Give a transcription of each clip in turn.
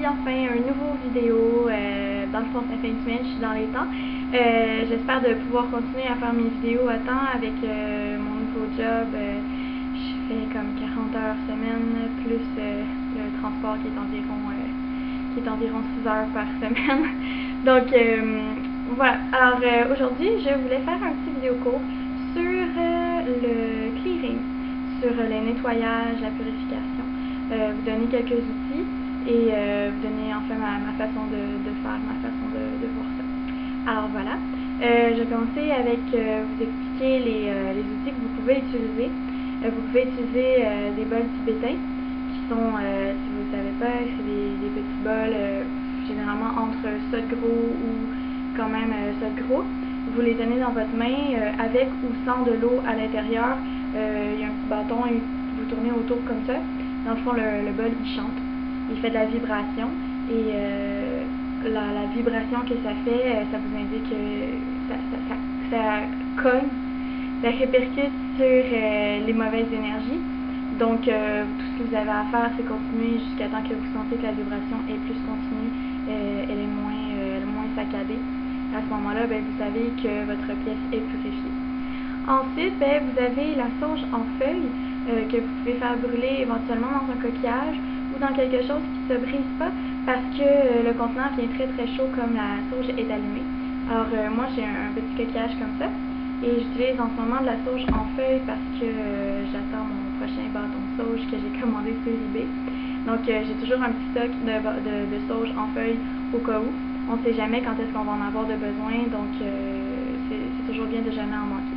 enfin un nouveau vidéo. Dans le fond, ça fait une semaine, je suis dans les temps. J'espère de pouvoir continuer à faire mes vidéos à temps avec mon nouveau job. Je fais comme 40 heures semaine, plus le transport qui est environ 6 heures par semaine. Donc voilà. Alors aujourd'hui, je voulais faire un petit vidéo court sur le clearing, sur le nettoyage, la purification, vous donner quelques outils et vous donner enfin ma façon de faire, ma façon de voir ça. Alors voilà, je vais commencer avec vous expliquer les outils que vous pouvez utiliser. Vous pouvez utiliser des bols tibétains qui sont, si vous ne le savez pas, c'est des petits bols généralement entre ça de gros ou quand même ça de gros. Vous les tenez dans votre main avec ou sans de l'eau à l'intérieur. Il y a un petit bâton et vous tournez autour comme ça. Dans le fond, le bol il chante, il fait de la vibration et la vibration que ça fait, ça vous indique que ça cogne, ça répercute sur les mauvaises énergies. Donc, tout ce que vous avez à faire, c'est continuer jusqu'à temps que vous sentez que la vibration est plus continue, elle est moins saccadée. À ce moment-là, vous savez que votre pièce est purifiée. Ensuite, vous avez la sauge en feuilles que vous pouvez faire brûler éventuellement dans un coquillage ou dans quelque chose qui ne se brise pas parce que le contenant qui est très très chaud comme la sauge est allumée. Alors moi j'ai un petit coquillage comme ça et j'utilise en ce moment de la sauge en feuilles parce que j'attends mon prochain bâton de sauge que j'ai commandé sur eBay. Donc j'ai toujours un petit stock de sauge en feuilles au cas où. On ne sait jamais quand est-ce qu'on va en avoir de besoin, donc c'est toujours bien de jamais en manquer.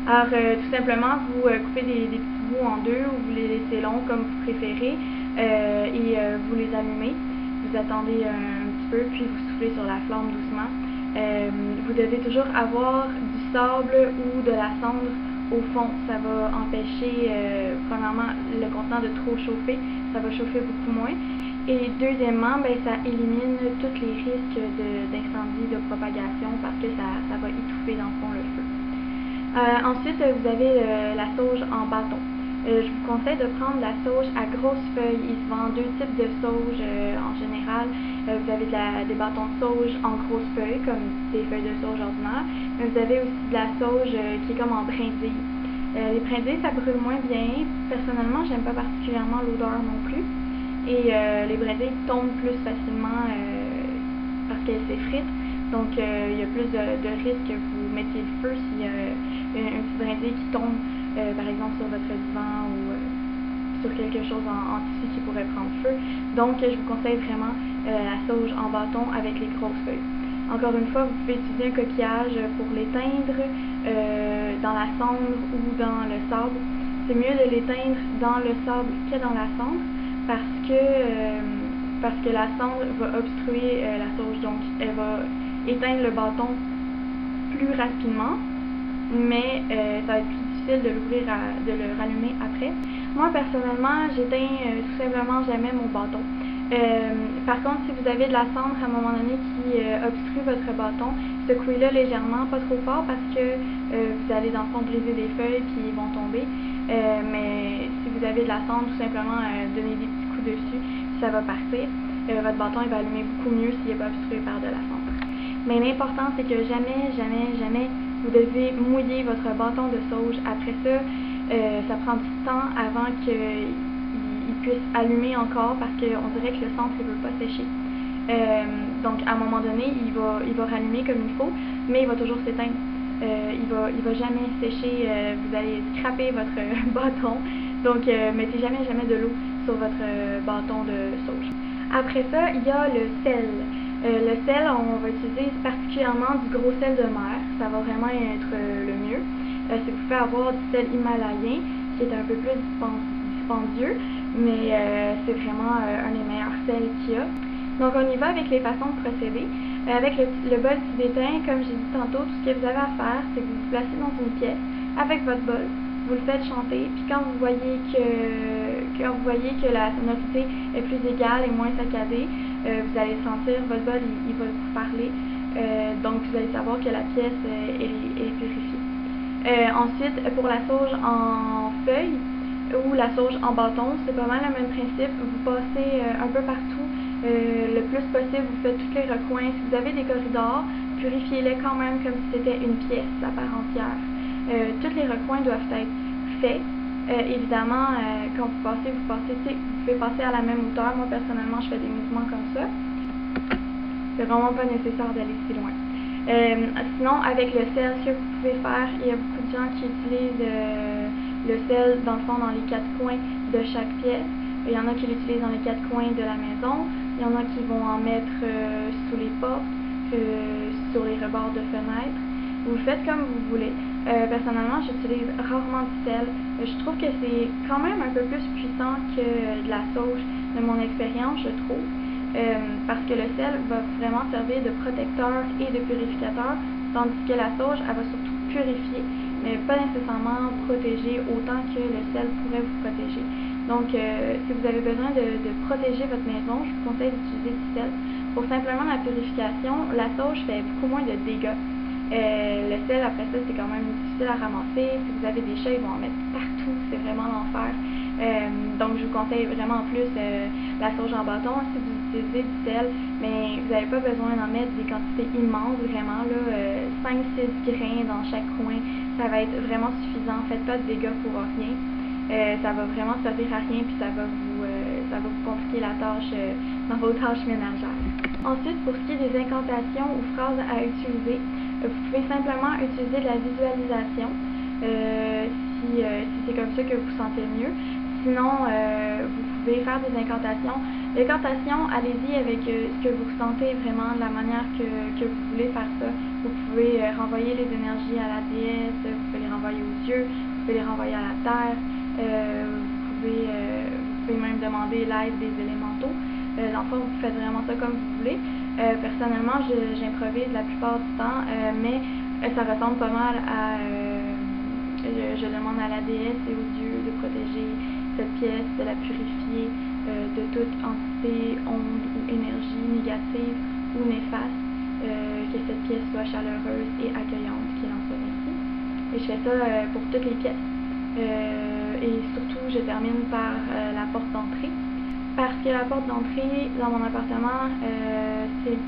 Alors, tout simplement, vous coupez des petits bouts en deux ou vous les laissez longs comme vous préférez et vous les allumez. Vous attendez un petit peu, puis vous soufflez sur la flamme doucement. Vous devez toujours avoir du sable ou de la cendre au fond. Ça va empêcher, premièrement, le contenant de trop chauffer. Ça va chauffer beaucoup moins. Et deuxièmement, ça élimine tous les risques d'incendie, de propagation parce que ça va étouffer dans le fond le feu. Ensuite, vous avez la sauge en bâton. Je vous conseille de prendre la sauge à grosses feuilles. Il se vend deux types de sauge en général. Vous avez des bâtons de sauge en grosses feuilles, comme des feuilles de sauge ordinaires. Mais vous avez aussi de la sauge qui est comme en brindilles. Les brindilles, ça brûle moins bien. Personnellement, j'aime pas particulièrement l'odeur non plus. Et les brindilles tombent plus facilement parce qu'elles s'effritent. Donc, il y a plus de risques que vous mettiez le feu s'il y a un petit brindille qui tombe, par exemple, sur votre divan ou sur quelque chose en tissu qui pourrait prendre feu. Donc, je vous conseille vraiment la sauge en bâton avec les grosses feuilles. Encore une fois, vous pouvez utiliser un coquillage pour l'éteindre dans la cendre ou dans le sable. C'est mieux de l'éteindre dans le sable que dans la cendre parce que la cendre va obstruer la sauge. Donc, elle va éteindre le bâton plus rapidement, mais ça va être plus difficile de le rallumer après. Moi personnellement, j'éteins tout simplement jamais mon bâton. Par contre, si vous avez de la cendre à un moment donné qui obstrue votre bâton, secouez-le légèrement, pas trop fort parce que vous allez dans le fond briser des feuilles puis ils vont tomber. Mais si vous avez de la cendre, tout simplement donnez des petits coups dessus, ça va partir. Votre bâton il va allumer beaucoup mieux s'il n'est pas obstrué par de la cendre. Mais l'important, c'est que jamais, vous devez mouiller votre bâton de sauge. Après ça, ça prend du temps avant qu'il puisse allumer encore parce qu'on dirait que le centre ne veut pas sécher. Donc, à un moment donné, il va rallumer comme il faut, mais il va toujours s'éteindre. Il va jamais sécher. Vous allez scraper votre bâton. Donc, mettez jamais de l'eau sur votre bâton de sauge. Après ça, il y a le sel. Le sel, on va utiliser particulièrement du gros sel de mer. Ça va vraiment être le mieux. Si vous pouvez avoir du sel himalayen, qui est un peu plus dispendieux, mais c'est vraiment un des meilleurs sels qu'il y a. Donc on y va avec les façons de procéder. Avec le bol tibétain, comme j'ai dit tantôt, tout ce que vous avez à faire, c'est que vous vous placez dans une pièce avec votre bol. Vous le faites chanter, puis quand vous voyez que la sonorité est plus égale et moins saccadée, vous allez sentir, votre bol il va vous parler, donc vous allez savoir que la pièce est purifiée. Ensuite, pour la sauge en feuilles ou la sauge en bâton, c'est pas mal le même principe. Vous passez un peu partout Le plus possible, vous faites tous les recoins. Si vous avez des corridors, purifiez-les quand même comme si c'était une pièce à part entière. Tous les recoins doivent être faits. Évidemment, quand vous passez, vous pouvez passer à la même hauteur. Moi, personnellement, je fais des mouvements comme ça. C'est vraiment pas nécessaire d'aller si loin. Sinon, avec le sel, ce que vous pouvez faire, il y a beaucoup de gens qui utilisent le sel, dans le fond, dans les 4 coins de chaque pièce. Il y en a qui l'utilisent dans les 4 coins de la maison. Il y en a qui vont en mettre sous les portes, sur les rebords de fenêtres. Vous faites comme vous voulez. Personnellement, j'utilise rarement du sel. Je trouve que c'est quand même un peu plus puissant que de la sauge, de mon expérience, je trouve. Parce que le sel va vraiment servir de protecteur et de purificateur, tandis que la sauge, elle va surtout purifier, mais pas nécessairement protéger autant que le sel pourrait vous protéger. Donc, si vous avez besoin de protéger votre maison, je vous conseille d'utiliser du sel. Pour simplement la purification, la sauge fait beaucoup moins de dégâts. Le sel, après ça, c'est quand même difficile à ramasser. Si vous avez des chats, ils vont en mettre partout. C'est vraiment l'enfer. Donc, je vous conseille vraiment plus la sauge en bâton. Si vous utilisez du sel, mais vous n'avez pas besoin d'en mettre des quantités immenses, vraiment, là, 5-6 grains dans chaque coin. Ça va être vraiment suffisant. Faites pas de dégâts pour rien. Ça va vraiment servir à rien, puis ça va vous compliquer la tâche dans vos tâches ménagères. Ensuite, pour ce qui est des incantations ou phrases à utiliser, vous pouvez simplement utiliser de la visualisation si c'est comme ça que vous vous sentez mieux. Sinon, vous pouvez faire des incantations. L'incantation, allez-y avec ce que vous ressentez vraiment, de la manière que vous voulez faire ça. Vous pouvez renvoyer les énergies à la déesse, vous pouvez les renvoyer aux dieux, vous pouvez les renvoyer à la terre, vous pouvez même demander l'aide des élémentaux. Dans le fond, vous faites vraiment ça comme vous voulez. Personnellement, j'improvise la plupart du temps, mais ça ressemble pas mal à... je demande à la déesse et aux dieux de protéger cette pièce, de la purifier de toute entité, onde ou énergie négative ou néfaste, que cette pièce soit chaleureuse et accueillante, qu'il en soit ainsi. Et je fais ça pour toutes les pièces. Et surtout, je termine par la porte d'entrée. Parce que la porte d'entrée dans mon appartement, c'est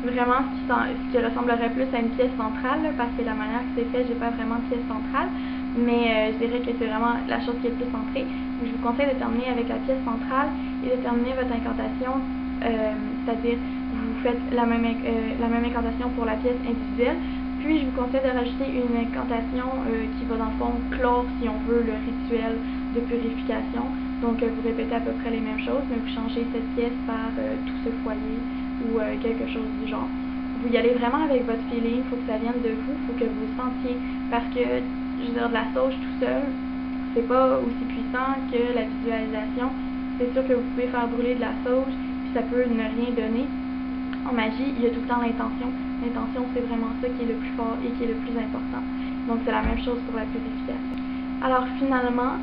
vraiment ce qui ressemblerait plus à une pièce centrale, là, parce que la manière que c'est fait, j'ai pas vraiment de pièce centrale, mais je dirais que c'est vraiment la chose qui est le plus centrée. Donc, je vous conseille de terminer avec la pièce centrale et de terminer votre incantation, c'est-à-dire vous faites la même incantation pour la pièce individuelle, puis je vous conseille de rajouter une incantation qui va dans le fond clore, si on veut, le rituel de purification. Donc, vous répétez à peu près les mêmes choses, mais vous changez cette pièce par tout ce foyer ou quelque chose du genre. Vous y allez vraiment avec votre feeling, il faut que ça vienne de vous, il faut que vous sentiez, parce que, je veux dire, de la sauge tout seul, c'est pas aussi puissant que la visualisation. C'est sûr que vous pouvez faire brûler de la sauge, puis ça peut ne rien donner. En magie, il y a tout le temps l'intention. L'intention, c'est vraiment ça qui est le plus fort et qui est le plus important. Donc, c'est la même chose pour la purification. Alors, finalement,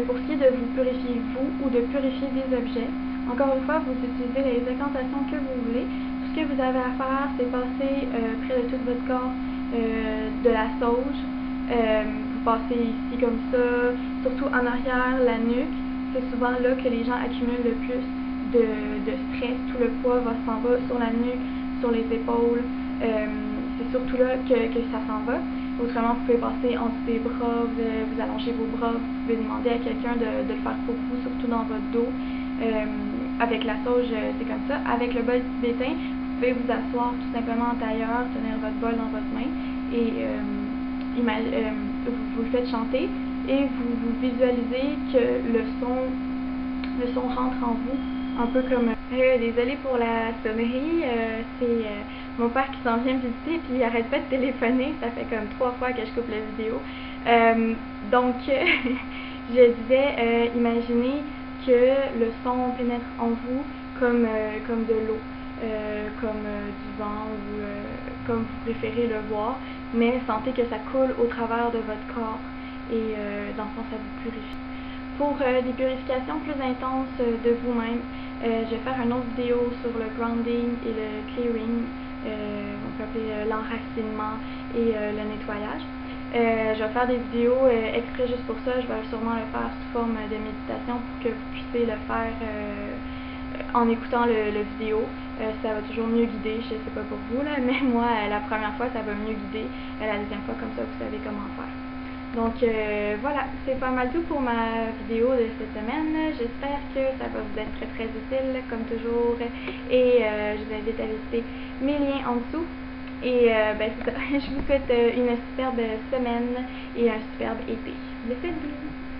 pour ce qui est de vous purifier vous ou de purifier des objets, encore une fois, vous utilisez les incantations que vous voulez. Tout ce que vous avez à faire, c'est passer près de tout votre corps de la sauge. Vous passez ici comme ça, surtout en arrière, la nuque. C'est souvent là que les gens accumulent le plus de stress. Tout le poids s'en va sur la nuque, sur les épaules. C'est surtout là que ça s'en va. Autrement, vous pouvez passer en dessous des bras, vous allongez vos bras, vous pouvez demander à quelqu'un de le faire pour vous, surtout dans votre dos. Avec la sauge, c'est comme ça. Avec le bol tibétain, vous pouvez vous asseoir tout simplement en tailleur, tenir votre bol dans votre main et vous le faites chanter et vous visualisez que le son rentre en vous, un peu comme... désolée pour la sonnerie, c'est mon père qui s'en vient me visiter puis il arrête pas de téléphoner, ça fait comme 3 fois que je coupe la vidéo. Donc, je disais, imaginez que le son pénètre en vous comme de l'eau, comme du vent ou comme vous préférez le voir, mais sentez que ça coule au travers de votre corps et dans le fond ça vous purifie. Pour des purifications plus intenses de vous-même, je vais faire une autre vidéo sur le grounding et le clearing, on peut appeler l'enracinement et le nettoyage. Je vais faire des vidéos exprès juste pour ça, je vais sûrement le faire sous forme de méditation pour que vous puissiez le faire en écoutant le vidéo. Ça va toujours mieux guider, je sais pas pour vous, là, mais moi, la première fois, ça va mieux guider. La deuxième fois, comme ça, vous savez comment faire. Donc voilà, c'est pas mal tout pour ma vidéo de cette semaine. J'espère que ça va vous être très très utile, comme toujours. Et je vous invite à visiter mes liens en dessous. Et ben c'est ça, je vous souhaite une superbe semaine et un superbe été. Bisous!